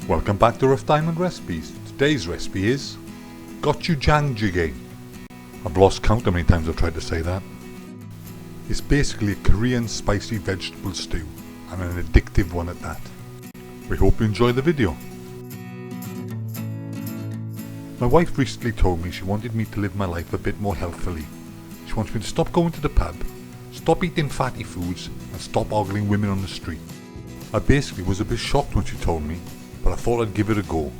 Welcome back to Rough Diamond Recipes. Today's recipe is Gochujang Jjigae. I've lost count how many times I've tried to say that. It's basically a Korean spicy vegetable stew, and an addictive one at that. We hope you enjoy the video. My wife recently told me she wanted me to live my life a bit more healthily. She wants me to stop going to the pub, stop eating fatty foods, and stop ogling women on the street. I basically was a bit shocked when she told me, but I thought I'd give it a go.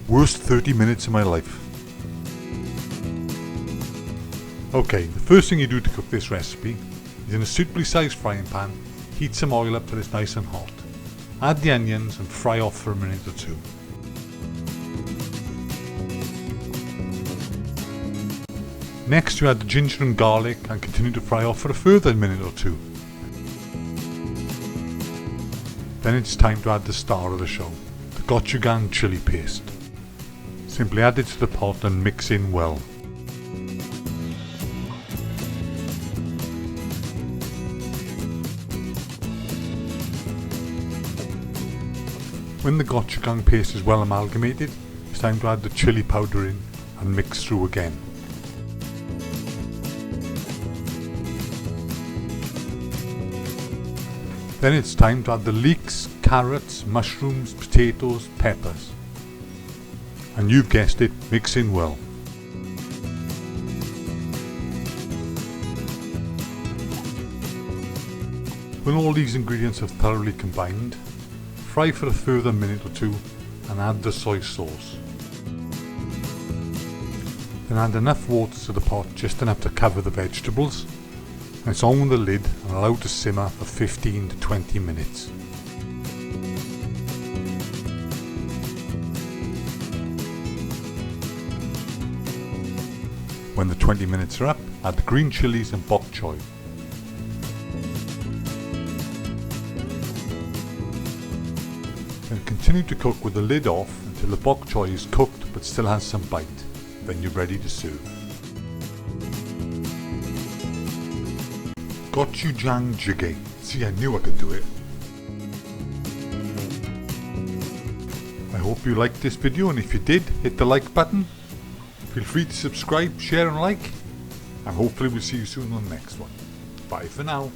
Worst 30 minutes of my life. Okay, the first thing you do to cook this recipe is, in a suitably sized frying pan, heat some oil up till it's nice and hot. Add the onions and fry off for a minute or two. Next you add the ginger and garlic and continue to fry off for a further minute or two. Then it's time to add the star of the show, the gochujang chili paste. Simply add it to the pot and mix in well. When the gochujang paste is well amalgamated, it's time to add the chili powder in and mix through again. Then it's time to add the leeks, carrots, mushrooms, potatoes, peppers. And you've guessed it, mix in well. When all these ingredients have thoroughly combined, fry for a further minute or two and add the soy sauce. Then add enough water to the pot, just enough to cover the vegetables. And it's on with the lid and allowed to simmer for 15 to 20 minutes. When the 20 minutes are up, add the green chilies and bok choy. Then continue to cook with the lid off until the bok choy is cooked but still has some bite. Then you're ready to serve. Gochujang Jjigae. See, I knew I could do it. I hope you liked this video, and if you did, hit the like button. Feel free to subscribe, share and like, and hopefully we'll see you soon on the next one. Bye for now.